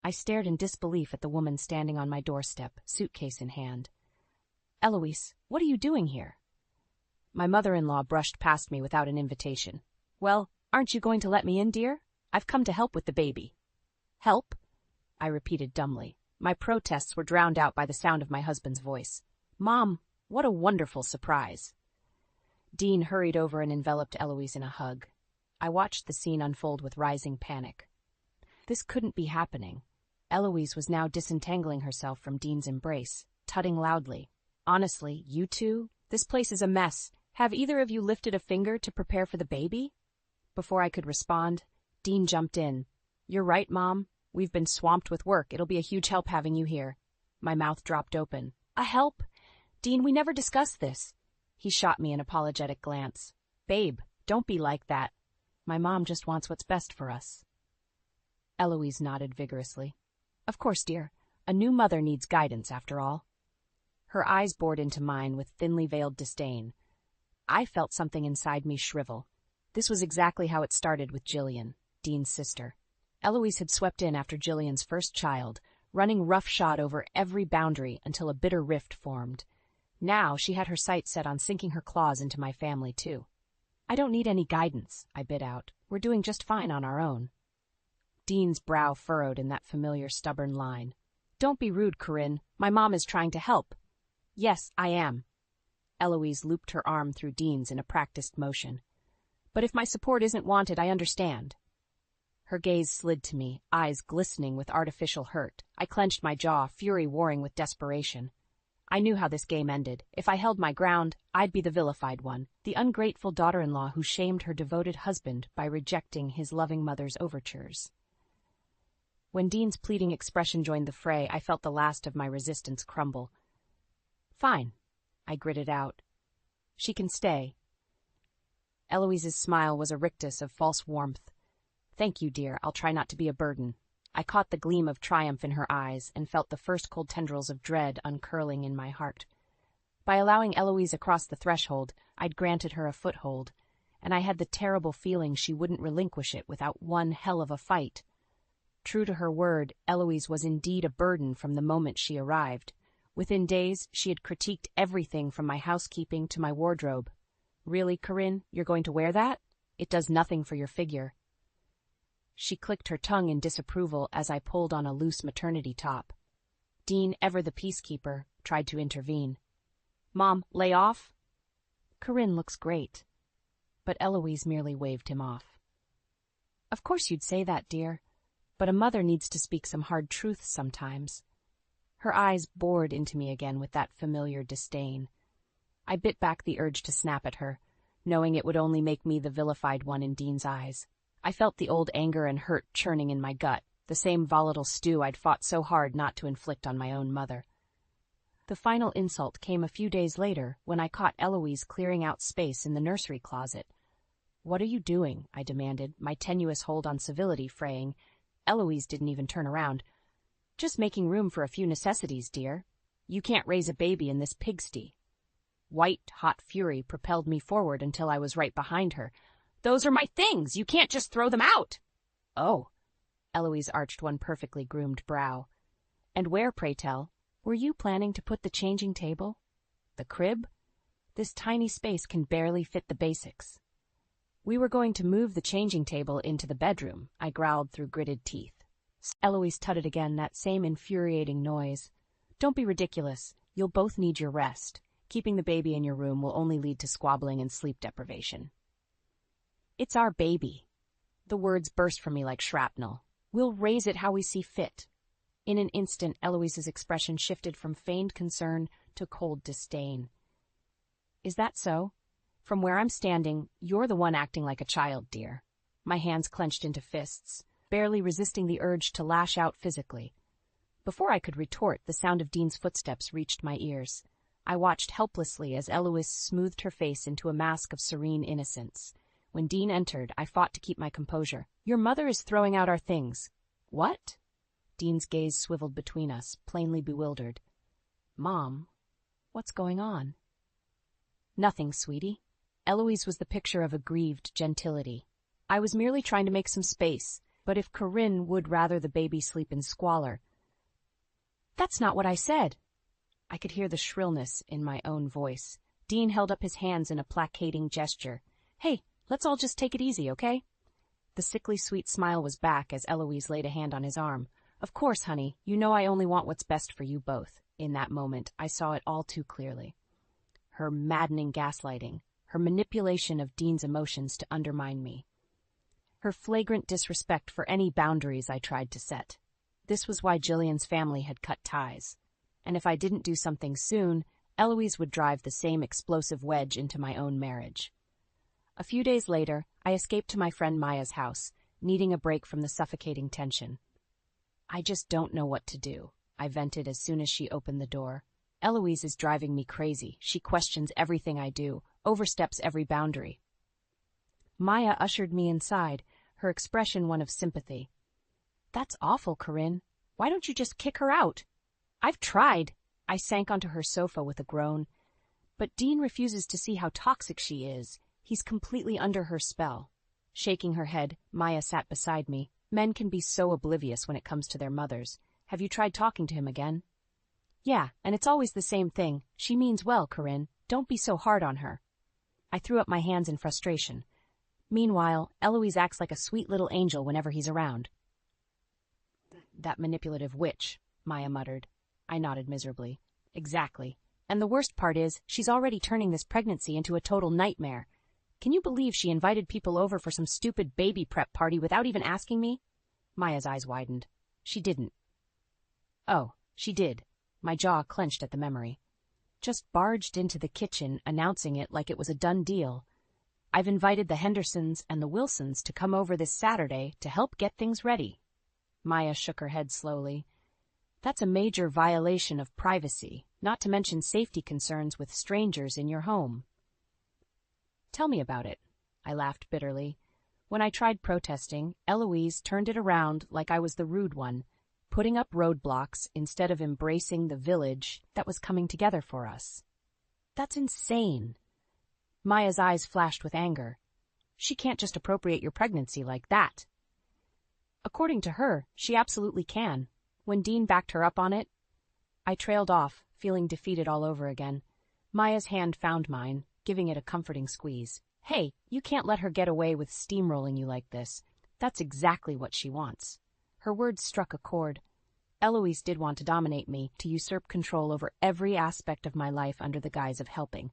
I stared in disbelief at the woman standing on my doorstep, suitcase in hand. "Eloise, what are you doing here?" My mother-in-law brushed past me without an invitation. "Well, aren't you going to let me in, dear? I've come to help with the baby." "Help?" I repeated dumbly. My protests were drowned out by the sound of my husband's voice. "Mom, what a wonderful surprise." Dean hurried over and enveloped Eloise in a hug. I watched the scene unfold with rising panic. This couldn't be happening. Eloise was now disentangling herself from Dean's embrace, tutting loudly. "Honestly, you two? This place is a mess. Have either of you lifted a finger to prepare for the baby?" Before I could respond, Dean jumped in. "You're right, Mom. We've been swamped with work. It'll be a huge help having you here." My mouth dropped open. "A help? Dean, we never discussed this." He shot me an apologetic glance. "Babe, don't be like that. My mom just wants what's best for us." Eloise nodded vigorously. "Of course, dear. A new mother needs guidance, after all." Her eyes bored into mine with thinly veiled disdain. I felt something inside me shrivel. This was exactly how it started with Jillian, Dean's sister. Eloise had swept in after Jillian's first child, running roughshod over every boundary until a bitter rift formed. Now she had her sights set on sinking her claws into my family, too. "I don't need any guidance," I bit out. "We're doing just fine on our own." Dean's brow furrowed in that familiar stubborn line. "Don't be rude, Corinne. My mom is trying to help." "Yes, I am." Eloise looped her arm through Dean's in a practiced motion. "But if my support isn't wanted, I understand." Her gaze slid to me, eyes glistening with artificial hurt. I clenched my jaw, fury warring with desperation. I knew how this game ended. If I held my ground, I'd be the vilified one, the ungrateful daughter-in-law who shamed her devoted husband by rejecting his loving mother's overtures. When Dean's pleading expression joined the fray, I felt the last of my resistance crumble. "Fine," I gritted out. "She can stay." Eloise's smile was a rictus of false warmth. "Thank you, dear. I'll try not to be a burden." I caught the gleam of triumph in her eyes and felt the first cold tendrils of dread uncurling in my heart. By allowing Eloise across the threshold, I'd granted her a foothold, and I had the terrible feeling she wouldn't relinquish it without one hell of a fight. True to her word, Eloise was indeed a burden from the moment she arrived. Within days, she had critiqued everything from my housekeeping to my wardrobe. "Really, Corinne, you're going to wear that? It does nothing for your figure." She clicked her tongue in disapproval as I pulled on a loose maternity top. Dean, ever the peacekeeper, tried to intervene. "Mom, lay off." "Corinne looks great." But Eloise merely waved him off. "Of course you'd say that, dear, but a mother needs to speak some hard truths sometimes." Her eyes bored into me again with that familiar disdain. I bit back the urge to snap at her, knowing it would only make me the vilified one in Dean's eyes. I felt the old anger and hurt churning in my gut, the same volatile stew I'd fought so hard not to inflict on my own mother. The final insult came a few days later when I caught Eloise clearing out space in the nursery closet. "What are you doing?" I demanded, my tenuous hold on civility fraying. Eloise didn't even turn around. "Just making room for a few necessities, dear. You can't raise a baby in this pigsty." White, hot fury propelled me forward until I was right behind her. "Those are my things! You can't just throw them out!" "Oh." Eloise arched one perfectly groomed brow. "And where, pray tell? Were you planning to put the changing table? The crib? This tiny space can barely fit the basics." "We were going to move the changing table into the bedroom," I growled through gritted teeth. Eloise tutted again, that same infuriating noise. "Don't be ridiculous. You'll both need your rest. Keeping the baby in your room will only lead to squabbling and sleep deprivation." "It's our baby." The words burst from me like shrapnel. "We'll raise it how we see fit." In an instant, Eloise's expression shifted from feigned concern to cold disdain. "Is that so? From where I'm standing, you're the one acting like a child, dear." My hands clenched into fists, barely resisting the urge to lash out physically. Before I could retort, the sound of Dean's footsteps reached my ears. I watched helplessly as Eloise smoothed her face into a mask of serene innocence. When Dean entered, I fought to keep my composure. "Your mother is throwing out our things." "What?" Dean's gaze swiveled between us, plainly bewildered. "Mom, what's going on?" "Nothing, sweetie." Eloise was the picture of aggrieved gentility. "I was merely trying to make some space. But if Corinne would rather the baby sleep in squalor... That's not what I said. I could hear the shrillness in my own voice. Dean held up his hands in a placating gesture. Hey, let's all just take it easy, okay? The sickly sweet smile was back as Eloise laid a hand on his arm. Of course, honey, you know I only want what's best for you both. In that moment, I saw it all too clearly. Her maddening gaslighting, her manipulation of Dean's emotions to undermine me. Her flagrant disrespect for any boundaries I tried to set. This was why Jillian's family had cut ties. And if I didn't do something soon, Eloise would drive the same explosive wedge into my own marriage. A few days later, I escaped to my friend Maya's house, needing a break from the suffocating tension. I just don't know what to do, I vented as soon as she opened the door. Eloise is driving me crazy. She questions everything I do, oversteps every boundary. Maya ushered me inside, her expression one of sympathy. That's awful, Corinne. Why don't you just kick her out? I've tried. I sank onto her sofa with a groan. But Dean refuses to see how toxic she is. He's completely under her spell. Shaking her head, Maya sat beside me. Men can be so oblivious when it comes to their mothers. Have you tried talking to him again? Yeah, and it's always the same thing. She means well, Corinne. Don't be so hard on her. I threw up my hands in frustration. Meanwhile, Eloise acts like a sweet little angel whenever he's around. That manipulative witch, Maya muttered. I nodded miserably. Exactly. And the worst part is, she's already turning this pregnancy into a total nightmare. Can you believe she invited people over for some stupid baby prep party without even asking me? Maya's eyes widened. She didn't. Oh, she did. My jaw clenched at the memory. Just barged into the kitchen, announcing it like it was a done deal. I've invited the Hendersons and the Wilsons to come over this Saturday to help get things ready. Maya shook her head slowly. That's a major violation of privacy, not to mention safety concerns with strangers in your home. Tell me about it. I laughed bitterly. When I tried protesting, Eloise turned it around like I was the rude one, putting up roadblocks instead of embracing the village that was coming together for us. That's insane. Maya's eyes flashed with anger. She can't just appropriate your pregnancy like that. According to her, she absolutely can. When Dean backed her up on it, I trailed off, feeling defeated all over again. Maya's hand found mine, giving it a comforting squeeze. Hey, you can't let her get away with steamrolling you like this. That's exactly what she wants. Her words struck a chord. Eloise did want to dominate me, to usurp control over every aspect of my life under the guise of helping.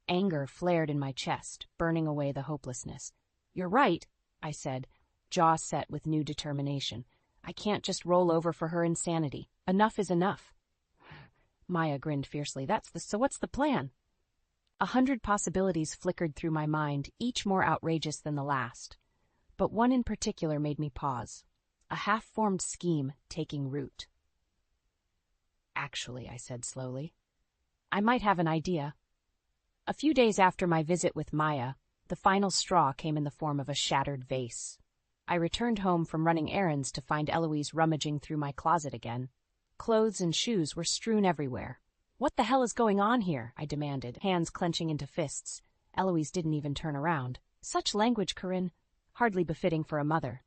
Anger flared in my chest, burning away the hopelessness. You're right, I said, jaw set with new determination. I can't just roll over for her insanity. Enough is enough. Maya grinned fiercely. So what's the plan? 100 possibilities flickered through my mind, each more outrageous than the last. But one in particular made me pause. A half-formed scheme taking root. Actually, I said slowly, I might have an idea. A few days after my visit with Maya, the final straw came in the form of a shattered vase. I returned home from running errands to find Eloise rummaging through my closet again. Clothes and shoes were strewn everywhere. What the hell is going on here? I demanded, hands clenching into fists. Eloise didn't even turn around. Such language, Corinne. Hardly befitting for a mother.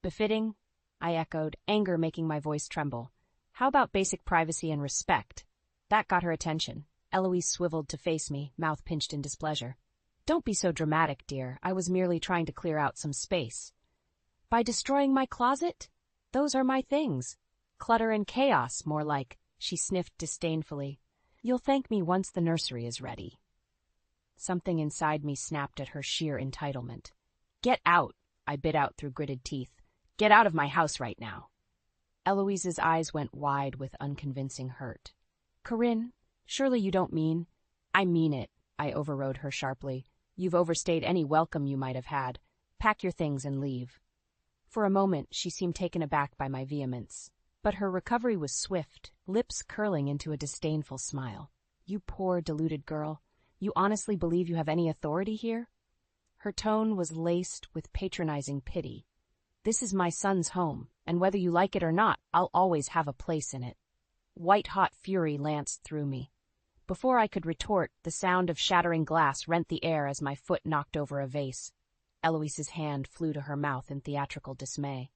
Befitting? I echoed, anger making my voice tremble. How about basic privacy and respect? That got her attention. Eloise swiveled to face me, mouth pinched in displeasure. Don't be so dramatic, dear. I was merely trying to clear out some space. By destroying my closet? Those are my things. Clutter and chaos, more like, she sniffed disdainfully. You'll thank me once the nursery is ready. Something inside me snapped at her sheer entitlement. Get out, I bit out through gritted teeth. Get out of my house right now. Eloise's eyes went wide with unconvincing hurt. Corinne, surely you don't mean... I mean it, I overrode her sharply. You've overstayed any welcome you might have had. Pack your things and leave. For a moment, she seemed taken aback by my vehemence. But her recovery was swift, lips curling into a disdainful smile. You poor, deluded girl. You honestly believe you have any authority here? Her tone was laced with patronizing pity. This is my son's home, and whether you like it or not, I'll always have a place in it. White-hot fury lanced through me. Before I could retort, the sound of shattering glass rent the air as my foot knocked over a vase. Eloise's hand flew to her mouth in theatrical dismay.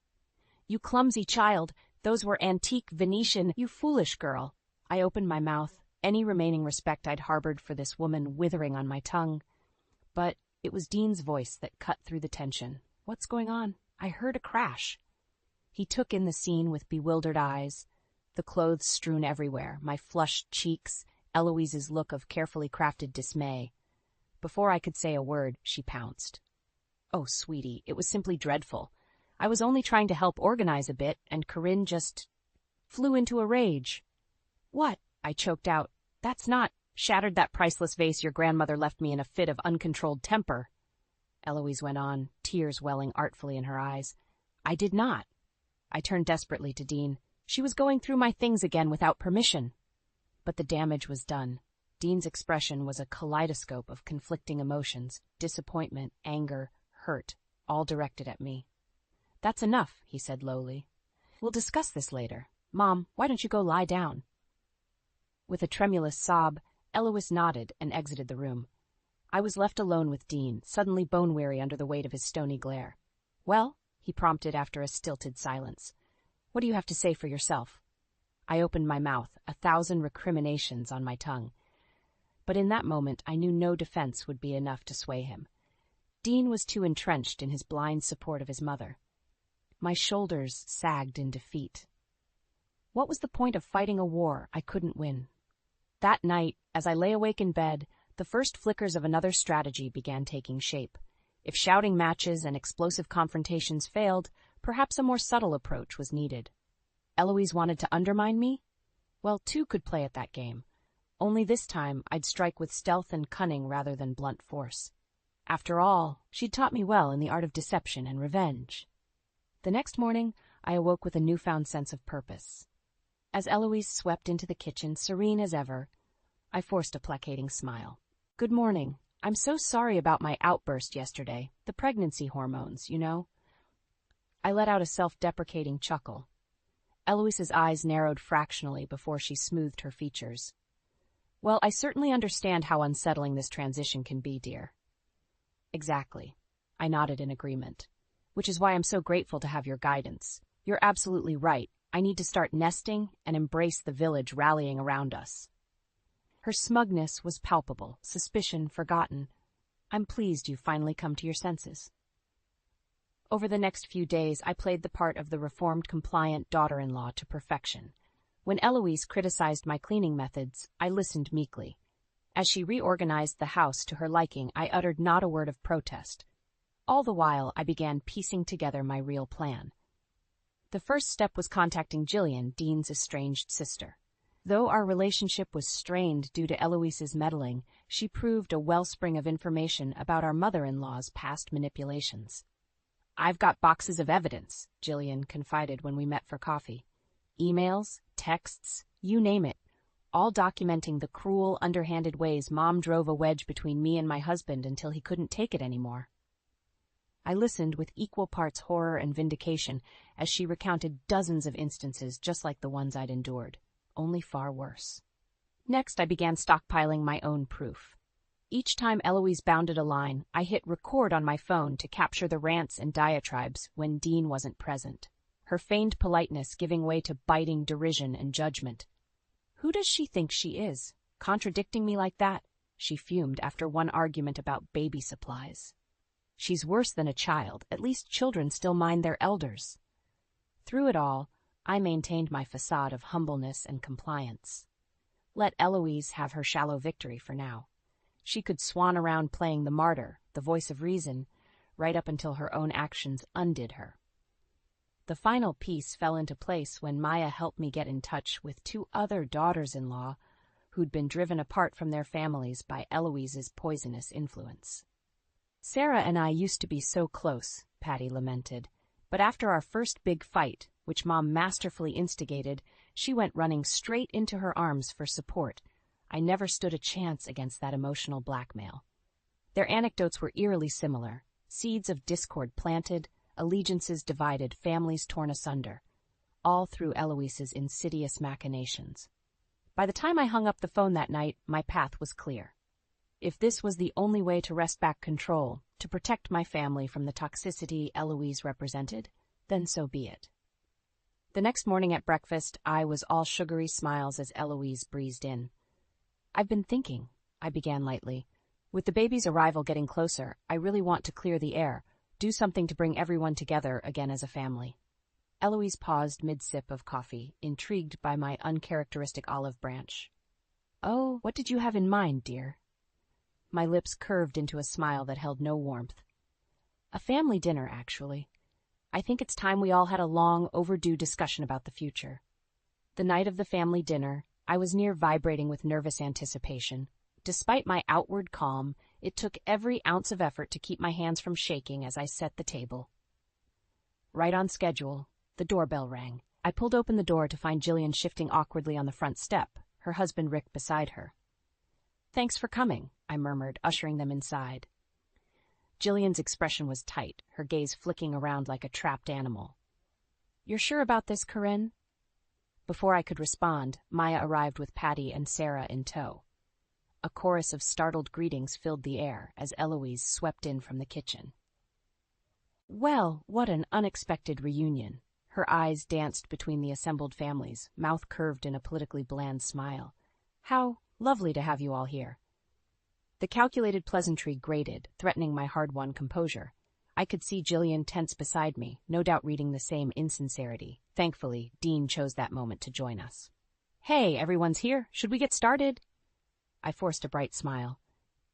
"You clumsy child! Those were antique Venetian, you foolish girl!" I opened my mouth, any remaining respect I'd harbored for this woman withering on my tongue. But it was Dean's voice that cut through the tension. "What's going on?" I heard a crash. He took in the scene with bewildered eyes, the clothes strewn everywhere, my flushed cheeks, Eloise's look of carefully crafted dismay. Before I could say a word, she pounced. "Oh, sweetie, it was simply dreadful. I was only trying to help organize a bit, and Corinne just flew into a rage." "What?" I choked out. "That's not shattered that priceless vase your grandmother left me in a fit of uncontrolled temper." Eloise went on, tears welling artfully in her eyes. "I did not." I turned desperately to Dean. "She was going through my things again without permission." But the damage was done. Dean's expression was a kaleidoscope of conflicting emotions, disappointment, anger, hurt, all directed at me. "That's enough," he said lowly. "We'll discuss this later. Mom, why don't you go lie down?" With a tremulous sob, Eloise nodded and exited the room. I was left alone with Dean, suddenly bone-weary under the weight of his stony glare. "Well?" he prompted after a stilted silence. "What do you have to say for yourself?" I opened my mouth, 1,000 recriminations on my tongue. But in that moment I knew no defense would be enough to sway him. Dean was too entrenched in his blind support of his mother. My shoulders sagged in defeat. What was the point of fighting a war I couldn't win? That night, as I lay awake in bed, the first flickers of another strategy began taking shape. If shouting matches and explosive confrontations failed, perhaps a more subtle approach was needed. Eloise wanted to undermine me? Well, two could play at that game. Only this time I'd strike with stealth and cunning rather than blunt force. After all, she'd taught me well in the art of deception and revenge. The next morning, I awoke with a newfound sense of purpose. As Eloise swept into the kitchen, serene as ever, I forced a placating smile. "Good morning. I'm so sorry about my outburst yesterday. The pregnancy hormones, you know." I let out a self-deprecating chuckle. Eloise's eyes narrowed fractionally before she smoothed her features. "Well, I certainly understand how unsettling this transition can be, dear." "Exactly." I nodded in agreement. "Which is why I'm so grateful to have your guidance. You're absolutely right. I need to start nesting and embrace the village rallying around us." Her smugness was palpable, suspicion forgotten. "I'm pleased you've finally come to your senses." Over the next few days, I played the part of the reformed, compliant daughter-in-law to perfection. When Eloise criticized my cleaning methods, I listened meekly. As she reorganized the house to her liking, I uttered not a word of protest. All the while, I began piecing together my real plan. The first step was contacting Jillian, Dean's estranged sister. Though our relationship was strained due to Eloise's meddling, she proved a wellspring of information about our mother-in-law's past manipulations. "I've got boxes of evidence," Jillian confided when we met for coffee. "Emails, texts, you name it, all documenting the cruel, underhanded ways Mom drove a wedge between me and my husband until he couldn't take it anymore." I listened with equal parts horror and vindication as she recounted dozens of instances just like the ones I'd endured, only far worse. Next, I began stockpiling my own proof. Each time Eloise bounded a line, I hit record on my phone to capture the rants and diatribes when Dean wasn't present, her feigned politeness giving way to biting derision and judgment. "Who does she think she is, contradicting me like that?" she fumed after one argument about baby supplies. "She's worse than a child. At least children still mind their elders." Through it all, I maintained my facade of humbleness and compliance. Let Eloise have her shallow victory for now. She could swan around playing the martyr, the voice of reason, right up until her own actions undid her. The final piece fell into place when Maya helped me get in touch with two other daughters-in-law who'd been driven apart from their families by Eloise's poisonous influence. "Sarah and I used to be so close," Patty lamented, "but after our first big fight, which Mom masterfully instigated, she went running straight into her arms for support. I never stood a chance against that emotional blackmail." Their anecdotes were eerily similar, seeds of discord planted, allegiances divided, families torn asunder, all through Eloise's insidious machinations. By the time I hung up the phone that night, my path was clear. If this was the only way to wrest back control, to protect my family from the toxicity Eloise represented, then so be it. The next morning at breakfast, I was all sugary smiles as Eloise breezed in. "I've been thinking," I began lightly. "With the baby's arrival getting closer, I really want to clear the air, do something to bring everyone together again as a family." Eloise paused mid-sip of coffee, intrigued by my uncharacteristic olive branch. "Oh, what did you have in mind, dear?" My lips curved into a smile that held no warmth. "A family dinner, actually. I think it's time we all had a long, overdue discussion about the future." The night of the family dinner, I was near vibrating with nervous anticipation. Despite my outward calm, it took every ounce of effort to keep my hands from shaking as I set the table. Right on schedule, the doorbell rang. I pulled open the door to find Jillian shifting awkwardly on the front step, her husband Rick beside her. "Thanks for coming," I murmured, ushering them inside. Jillian's expression was tight, her gaze flicking around like a trapped animal. "You're sure about this, Corinne?" Before I could respond, Maya arrived with Patty and Sarah in tow. A chorus of startled greetings filled the air as Eloise swept in from the kitchen. Well, what an unexpected reunion. Her eyes danced between the assembled families, mouth curved in a politically bland smile. "How lovely to have you all here." The calculated pleasantry grated, threatening my hard-won composure. I could see Jillian tense beside me, no doubt reading the same insincerity. Thankfully, Dean chose that moment to join us. "Hey, everyone's here. Should we get started?" I forced a bright smile.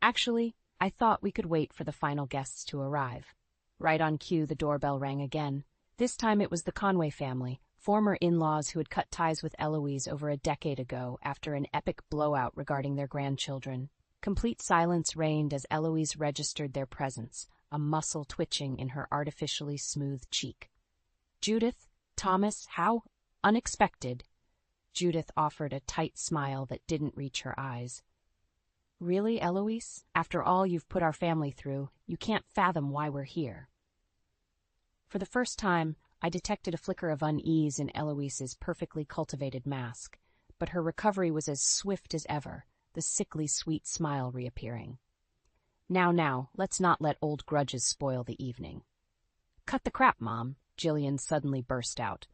Actually, I thought we could wait for the final guests to arrive. Right on cue, the doorbell rang again. This time it was the Conway family, former in-laws who had cut ties with Eloise over a decade ago after an epic blowout regarding their grandchildren. Complete silence reigned as Eloise registered their presence, a muscle twitching in her artificially smooth cheek. "Judith, Thomas, how unexpected." Judith offered a tight smile that didn't reach her eyes. "Really, Eloise? After all you've put our family through, you can't fathom why we're here." For the first time, I detected a flicker of unease in Eloise's perfectly cultivated mask, but her recovery was as swift as ever, the sickly sweet smile reappearing. Now, let's not let old grudges spoil the evening." "Cut the crap, Mom," Jillian suddenly burst out.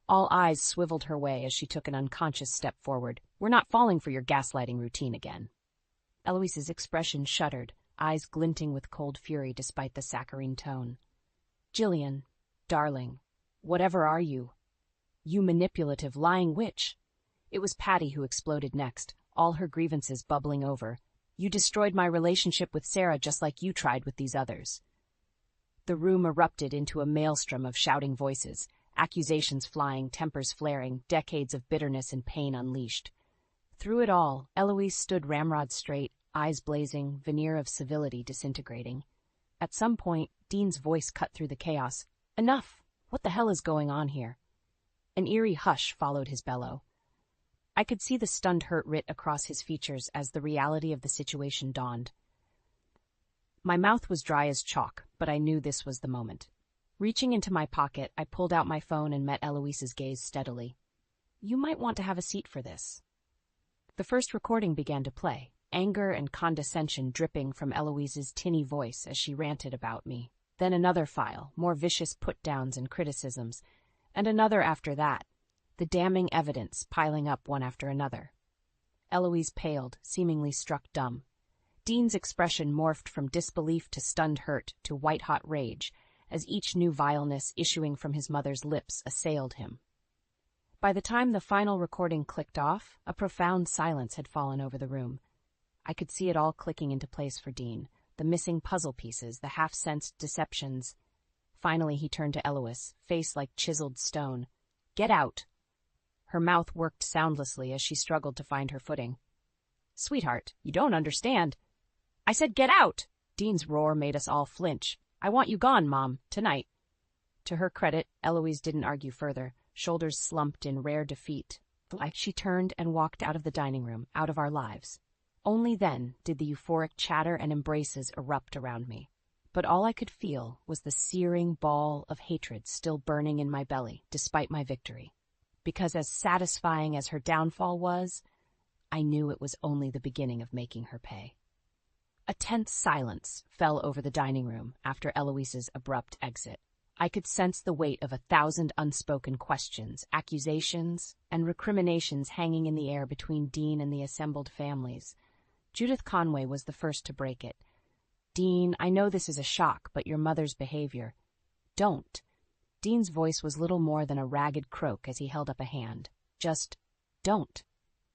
All eyes swiveled her way as she took an unconscious step forward. "We're not falling for your gaslighting routine again." Eloise's expression shuddered, eyes glinting with cold fury despite the saccharine tone. "Jillian, darling, whatever are you? You manipulative, lying witch." It was Patty who exploded next, all her grievances bubbling over. "You destroyed my relationship with Sarah just like you tried with these others." The room erupted into a maelstrom of shouting voices, accusations flying, tempers flaring, decades of bitterness and pain unleashed. Through it all, Eloise stood ramrod straight, eyes blazing, veneer of civility disintegrating. At some point, Dean's voice cut through the chaos. "Enough! What the hell is going on here?" An eerie hush followed his bellow. I could see the stunned hurt writ across his features as the reality of the situation dawned. My mouth was dry as chalk, but I knew this was the moment. Reaching into my pocket, I pulled out my phone and met Eloise's gaze steadily. "You might want to have a seat for this." The first recording began to play, anger and condescension dripping from Eloise's tinny voice as she ranted about me. Then another file, more vicious put-downs and criticisms, and another after that, the damning evidence piling up one after another. Eloise paled, seemingly struck dumb. Dean's expression morphed from disbelief to stunned hurt to white-hot rage, as each new vileness issuing from his mother's lips assailed him. By the time the final recording clicked off, a profound silence had fallen over the room. I could see it all clicking into place for Dean, the missing puzzle pieces, the half-sensed deceptions. Finally he turned to Eloise, face like chiseled stone. "Get out!" Her mouth worked soundlessly as she struggled to find her footing. "Sweetheart, you don't understand." "I said get out!" Dean's roar made us all flinch. "I want you gone, Mom, tonight." To her credit, Eloise didn't argue further, shoulders slumped in rare defeat. She turned and walked out of the dining room, out of our lives. Only then did the euphoric chatter and embraces erupt around me. But all I could feel was the searing ball of hatred still burning in my belly, despite my victory. Because as satisfying as her downfall was, I knew it was only the beginning of making her pay. A tense silence fell over the dining room after Eloise's abrupt exit. I could sense the weight of 1,000 unspoken questions, accusations, and recriminations hanging in the air between Dean and the assembled families. Judith Conway was the first to break it. "Dean, I know this is a shock, but your mother's behavior—" "Don't." Dean's voice was little more than a ragged croak as he held up a hand. "Just don't."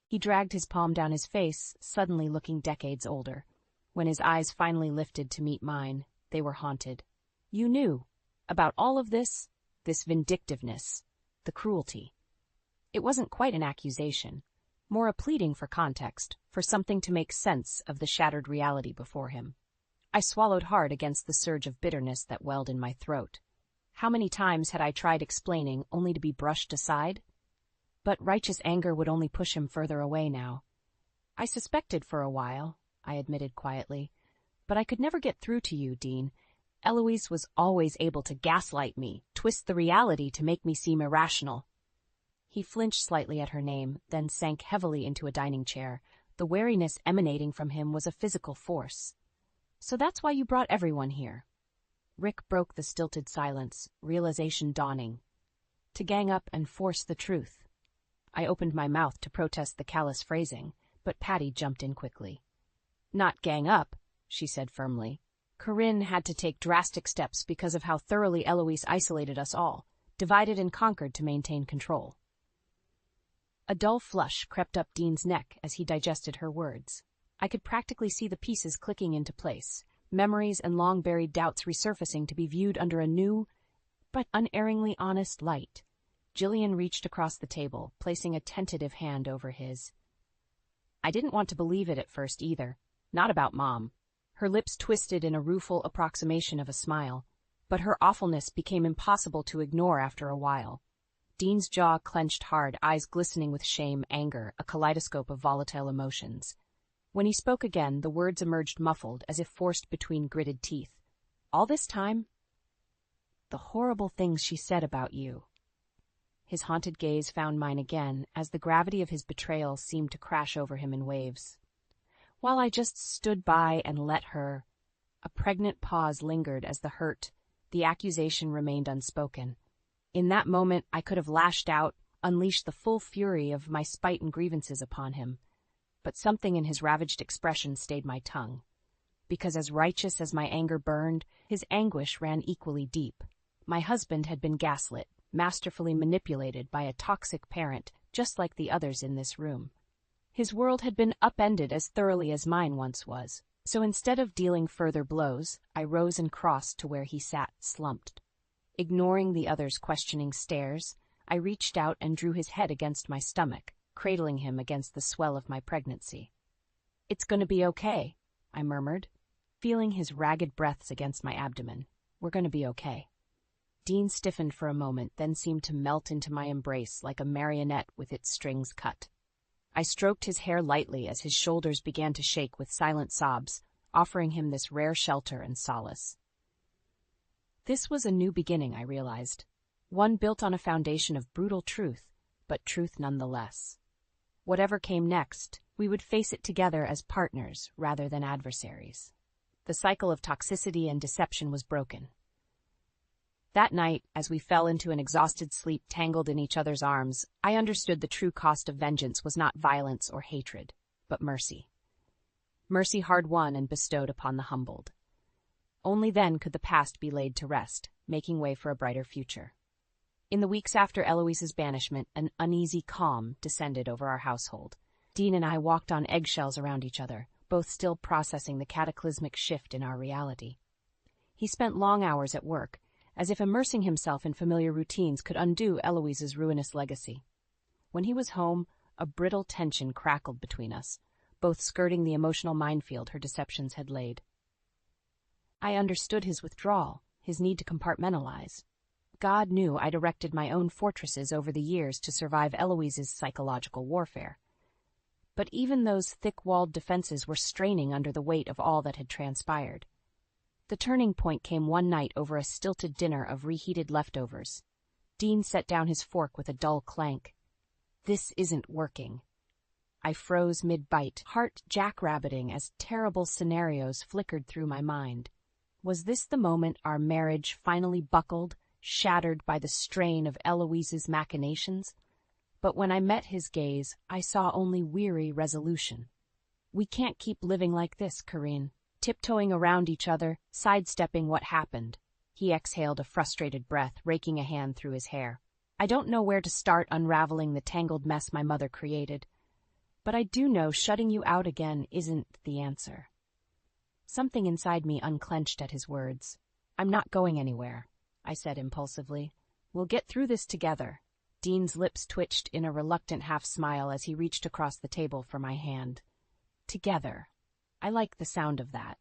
He dragged his palm down his face, suddenly looking decades older. When his eyes finally lifted to meet mine, they were haunted. "You knew about all of this vindictiveness, the cruelty." It wasn't quite an accusation, more a pleading for context, for something to make sense of the shattered reality before him. I swallowed hard against the surge of bitterness that welled in my throat. How many times had I tried explaining, only to be brushed aside? But righteous anger would only push him further away now. "I suspected for a while," I admitted quietly, "but I could never get through to you, Dean. Eloise was always able to gaslight me, twist the reality to make me seem irrational." He flinched slightly at her name, then sank heavily into a dining chair. The wariness emanating from him was a physical force. "So that's why you brought everyone here." Rick broke the stilted silence, realization dawning. "To gang up and force the truth." I opened my mouth to protest the callous phrasing, but Patty jumped in quickly. "Not gang up," she said firmly. "Corinne had to take drastic steps because of how thoroughly Eloise isolated us all, divided and conquered to maintain control." A dull flush crept up Dean's neck as he digested her words. I could practically see the pieces clicking into place, memories and long-buried doubts resurfacing to be viewed under a new, but unerringly honest light. Jillian reached across the table, placing a tentative hand over his. "I didn't want to believe it at first either. Not about Mom." Her lips twisted in a rueful approximation of a smile, but her awfulness became impossible to ignore after a while. Dean's jaw clenched hard, eyes glistening with shame, anger, a kaleidoscope of volatile emotions. When he spoke again, the words emerged muffled, as if forced between gritted teeth. "All this time? The horrible things she said about you." His haunted gaze found mine again, as the gravity of his betrayal seemed to crash over him in waves. While I just stood by and let her. A pregnant pause lingered as the hurt, the accusation remained unspoken. In that moment, I could have lashed out, unleashed the full fury of my spite and grievances upon him. But something in his ravaged expression stayed my tongue. Because as righteous as my anger burned, his anguish ran equally deep. My husband had been gaslit, masterfully manipulated by a toxic parent, just like the others in this room. His world had been upended as thoroughly as mine once was, so instead of dealing further blows, I rose and crossed to where he sat, slumped. Ignoring the others' questioning stares, I reached out and drew his head against my stomach, cradling him against the swell of my pregnancy. "It's going to be okay," I murmured, feeling his ragged breaths against my abdomen. "We're going to be okay." Dean stiffened for a moment, then seemed to melt into my embrace like a marionette with its strings cut. I stroked his hair lightly as his shoulders began to shake with silent sobs, offering him this rare shelter and solace. This was a new beginning, I realized. One built on a foundation of brutal truth, but truth nonetheless. Whatever came next, we would face it together as partners rather than adversaries. The cycle of toxicity and deception was broken. That night, as we fell into an exhausted sleep tangled in each other's arms, I understood the true cost of vengeance was not violence or hatred, but mercy. Mercy hard-won and bestowed upon the humbled. Only then could the past be laid to rest, making way for a brighter future. In the weeks after Eloise's banishment, an uneasy calm descended over our household. Dean and I walked on eggshells around each other, both still processing the cataclysmic shift in our reality. He spent long hours at work, as if immersing himself in familiar routines could undo Eloise's ruinous legacy. When he was home, a brittle tension crackled between us, both skirting the emotional minefield her deceptions had laid. I understood his withdrawal, his need to compartmentalize. God knew I'd erected my own fortresses over the years to survive Eloise's psychological warfare. But even those thick-walled defenses were straining under the weight of all that had transpired. The turning point came one night over a stilted dinner of reheated leftovers. Dean set down his fork with a dull clank. "This isn't working." I froze mid-bite, heart jackrabbiting as terrible scenarios flickered through my mind. Was this the moment our marriage finally buckled, shattered by the strain of Eloise's machinations? But when I met his gaze, I saw only weary resolution. We can't keep living like this, Corinne. Tiptoeing around each other, sidestepping what happened. He exhaled a frustrated breath, raking a hand through his hair. I don't know where to start unraveling the tangled mess my mother created. But I do know shutting you out again isn't the answer. Something inside me unclenched at his words. I'm not going anywhere, I said impulsively. We'll get through this together. Dean's lips twitched in a reluctant half-smile as he reached across the table for my hand. Together. I like the sound of that.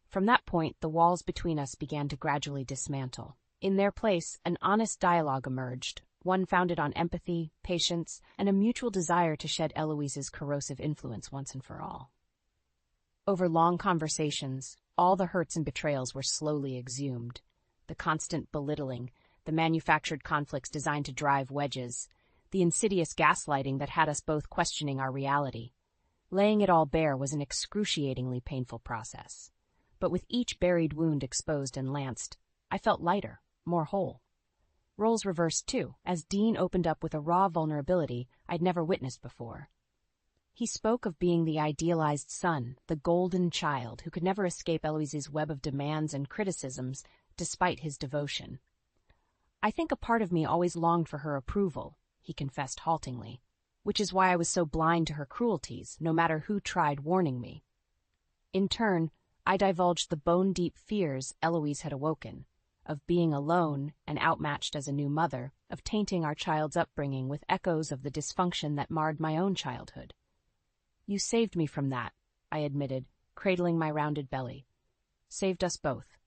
From that point, the walls between us began to gradually dismantle. In their place, an honest dialogue emerged, one founded on empathy, patience, and a mutual desire to shed Eloise's corrosive influence once and for all. Over long conversations, all the hurts and betrayals were slowly exhumed. The constant belittling, the manufactured conflicts designed to drive wedges, the insidious gaslighting that had us both questioning our reality. Laying it all bare was an excruciatingly painful process. But with each buried wound exposed and lanced, I felt lighter, more whole. Roles reversed too, as Dean opened up with a raw vulnerability I'd never witnessed before. He spoke of being the idealized son, the golden child who could never escape Eloise's web of demands and criticisms despite his devotion. I think a part of me always longed for her approval, he confessed haltingly, which is why I was so blind to her cruelties, no matter who tried warning me. In turn, I divulged the bone-deep fears Eloise had awoken, of being alone and outmatched as a new mother, of tainting our child's upbringing with echoes of the dysfunction that marred my own childhood. You saved me from that, I admitted, cradling my rounded belly. Saved us both.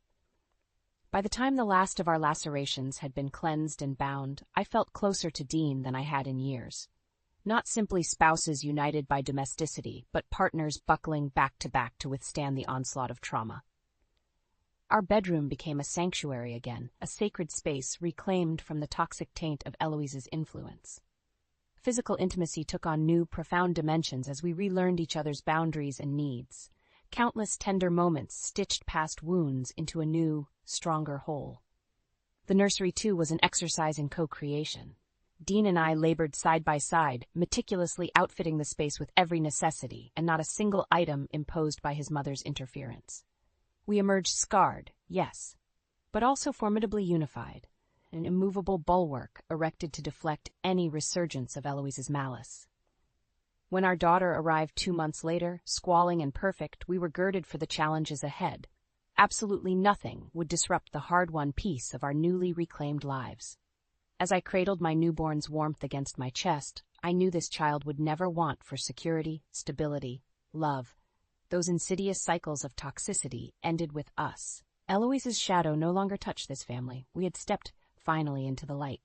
By the time the last of our lacerations had been cleansed and bound, I felt closer to Dean than I had in years. Not simply spouses united by domesticity, but partners buckling back to withstand the onslaught of trauma. Our bedroom became a sanctuary again, a sacred space reclaimed from the toxic taint of Eloise's influence. Physical intimacy took on new, profound dimensions as we relearned each other's boundaries and needs. Countless tender moments stitched past wounds into a new, stronger whole. The nursery, too, was an exercise in co-creation. Dean and I labored side by side, meticulously outfitting the space with every necessity, and not a single item imposed by his mother's interference. We emerged scarred, yes, but also formidably unified, an immovable bulwark erected to deflect any resurgence of Eloise's malice. When our daughter arrived 2 months later, squalling and perfect, we were girded for the challenges ahead. Absolutely nothing would disrupt the hard-won peace of our newly reclaimed lives. As I cradled my newborn's warmth against my chest, I knew this child would never want for security, stability, love. Those insidious cycles of toxicity ended with us. Eloise's shadow no longer touched this family. We had stepped, finally, into the light.